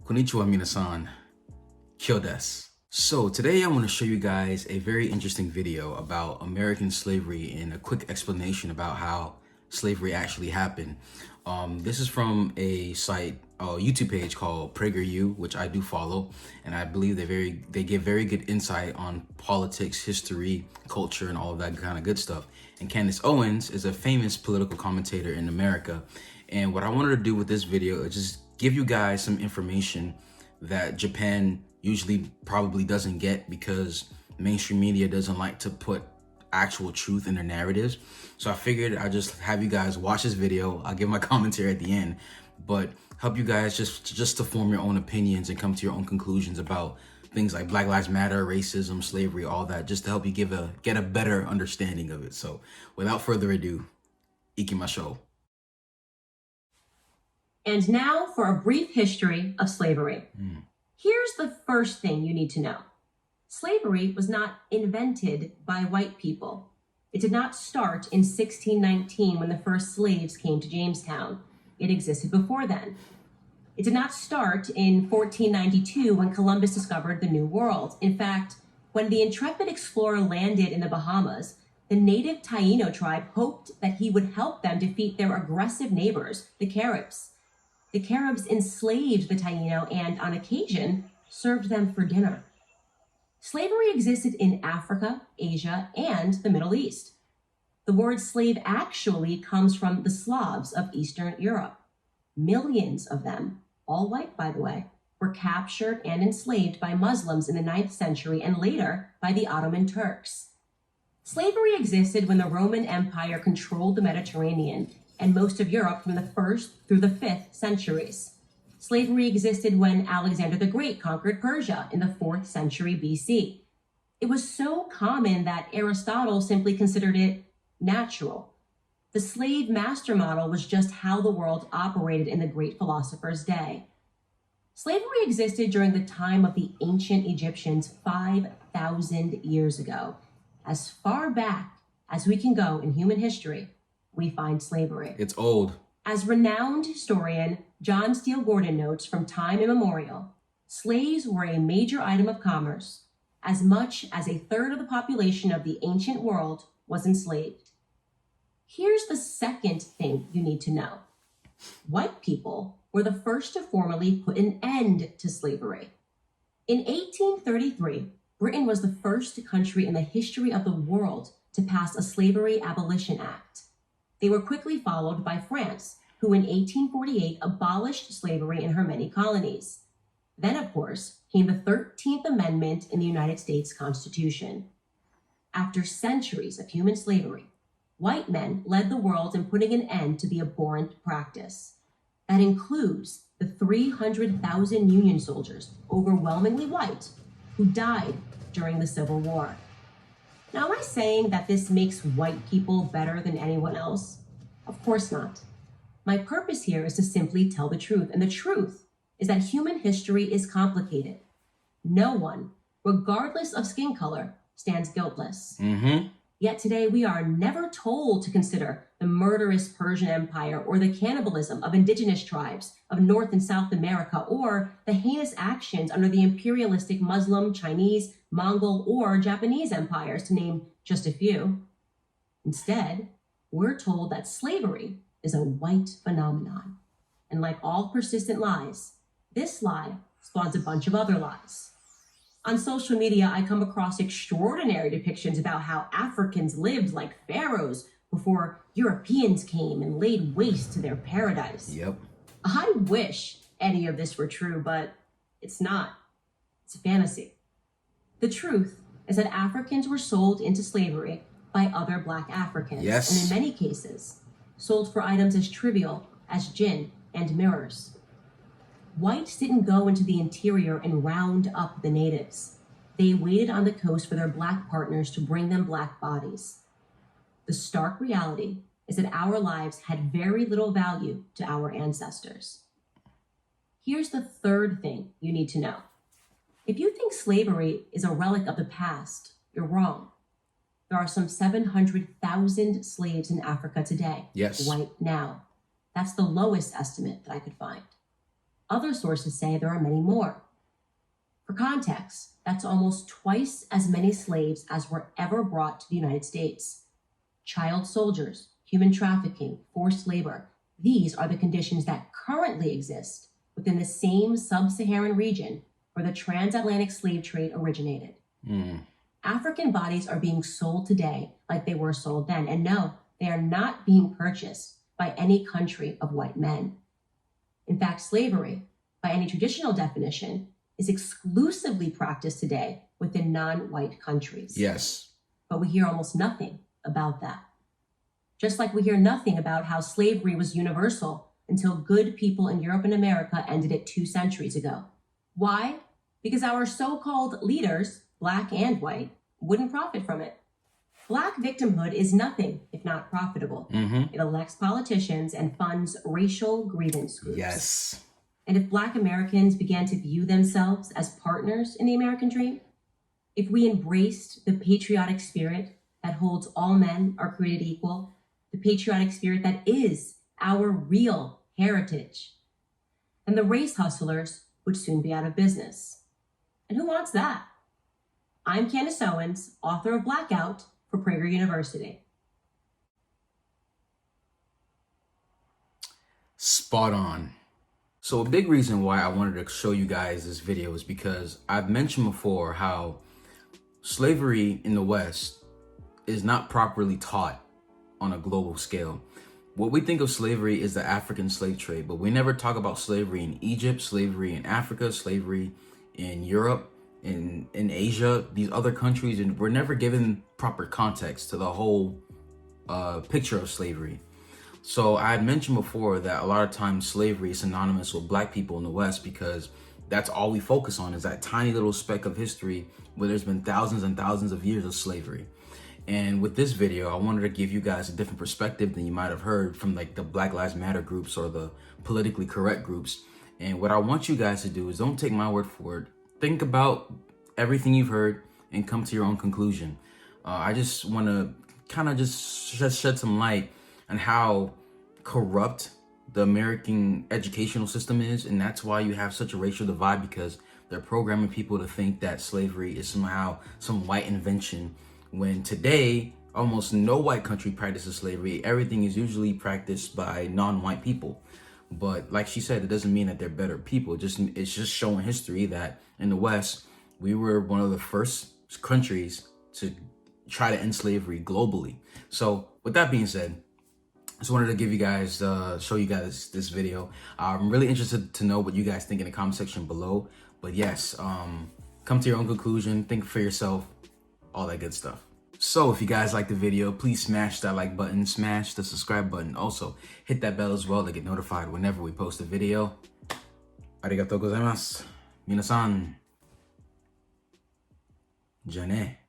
Konnichiwa minasan. Kyo desu. So today I want to show you guys a very interesting video about American slavery and a quick explanation about how slavery actually happened. This is from a site, a YouTube page called PragerU, which I do follow, and I believe they give very good insight on politics, history, culture, and all of that kind of good stuff. And Candace Owens is a famous political commentator in America. And what I wanted to do with this video is just give you guys some information that Japan usually probably doesn't get because mainstream media doesn't like to put actual truth in their narratives. So I figured I'd just have you guys watch this video. I'll give my commentary at the end, but help you guys just to form your own opinions and come to your own conclusions about things like Black Lives Matter, racism, slavery, all that, just to help you get a better understanding of it. So without further ado, ikimashou. And now for a brief history of slavery. Here's the first thing you need to know. Slavery was not invented by white people. It did not start in 1619 when the first slaves came to Jamestown. It existed before then. It did not start in 1492 when Columbus discovered the New World. In fact, when the intrepid explorer landed in the Bahamas, the native Taino tribe hoped that he would help them defeat their aggressive neighbors, the Caribs. The Caribs enslaved the Taino and, on occasion, served them for dinner. Slavery existed in Africa, Asia, and the Middle East. The word slave actually comes from the Slavs of Eastern Europe. Millions of them, all white by the way, were captured and enslaved by Muslims in the 9th century and later by the Ottoman Turks. Slavery existed when the Roman Empire controlled the Mediterranean and most of Europe from the 1st through the 5th centuries. Slavery existed when Alexander the Great conquered Persia in the 4th century BC. It was so common that Aristotle simply considered it natural. The slave master model was just how the world operated in the great philosopher's day. Slavery existed during the time of the ancient Egyptians 5,000 years ago. As far back as we can go in human history, we find slavery. It's old. As renowned historian John Steele Gordon notes from time immemorial, slaves were a major item of commerce. As much as a third of the population of the ancient world was enslaved. Here's the second thing you need to know. White people were the first to formally put an end to slavery. In 1833, Britain was the first country in the history of the world to pass a Slavery Abolition Act. They were quickly followed by France, who in 1848 abolished slavery in her many colonies. Then, of course, came the 13th Amendment in the United States Constitution. After centuries of human slavery, white men led the world in putting an end to the abhorrent practice. That includes the 300,000 Union soldiers, overwhelmingly white, who died during the Civil War. Now, am I saying that this makes white people better than anyone else? Of course not. My purpose here is to simply tell the truth, and the truth is that human history is complicated. No one, regardless of skin color, stands guiltless. Yet today we are never told to consider the murderous Persian Empire or the cannibalism of indigenous tribes of North and South America or the heinous actions under the imperialistic Muslim, Chinese, Mongol, or Japanese empires, to name just a few. Instead, we're told that slavery is a white phenomenon. And like all persistent lies, this lie spawns a bunch of other lies. On social media, I come across extraordinary depictions about how Africans lived like pharaohs before Europeans came and laid waste to their paradise. Yep. I wish any of this were true, but it's not. It's a fantasy. The truth is that Africans were sold into slavery by other Black Africans. Yes. And in many cases, sold for items as trivial as gin and mirrors. Whites didn't go into the interior and round up the natives. They waited on the coast for their Black partners to bring them Black bodies. The stark reality is that our lives had very little value to our ancestors. Here's the third thing you need to know. If you think slavery is a relic of the past, you're wrong. There are some 700,000 slaves in Africa today. Yes. Right now. That's the lowest estimate that I could find. Other sources say there are many more. For context, that's almost twice as many slaves as were ever brought to the United States. Child soldiers, human trafficking, forced labor, these are the conditions that currently exist within the same sub-Saharan region where the transatlantic slave trade originated. African bodies are being sold today like they were sold then, and no, they are not being purchased by any country of white men. In fact, slavery, by any traditional definition, is exclusively practiced today within non-white countries. Yes. But we hear almost nothing about that. Just like we hear nothing about how slavery was universal until good people in Europe and America ended it 2 centuries ago. Why? Because our so-called leaders, black and white, wouldn't profit from it. Black victimhood is nothing if not profitable. It elects politicians and funds racial grievance groups. Yes. And if Black Americans began to view themselves as partners in the American dream, if we embraced the patriotic spirit that holds all men are created equal, the patriotic spirit that is our real heritage, then the race hustlers would soon be out of business. And who wants that? I'm Candace Owens, author of Blackout for Prager University. Spot on. So a big reason why I wanted to show you guys this video is because I've mentioned before how slavery in the West is not properly taught on a global scale. What we think of slavery is the African slave trade, but we never talk about slavery in Egypt, slavery in Africa, slavery in Europe, in Asia, these other countries, and we're never given proper context to the whole picture of slavery. So I had mentioned before that a lot of times slavery is synonymous with black people in the West because that's all we focus on is that tiny little speck of history where there's been thousands and thousands of years of slavery. And with this video, I wanted to give you guys a different perspective than you might have heard from like the Black Lives Matter groups or the politically correct groups. And what I want you guys to do is don't take my word for it. Think about everything you've heard and come to your own conclusion. I just want to kind of just shed some light on how corrupt the American educational system is. And that's why you have such a racial divide, because they're programming people to think that slavery is somehow some white invention, when today almost no white country practices slavery. Everything is usually practiced by non-white people. But like she said, it doesn't mean that they're better people. It's just showing history that in the West, we were one of the first countries to try to end slavery globally. So with that being said, I just wanted to give you guys, show you guys this video. I'm really interested to know what you guys think in the comment section below. But yes, come to your own conclusion, think for yourself, all that good stuff. So if you guys like the video, please smash that like button, smash the subscribe button. Also, hit that bell as well to get notified whenever we post a video. Arigatou gozaimasu. Minasan. じゃあね。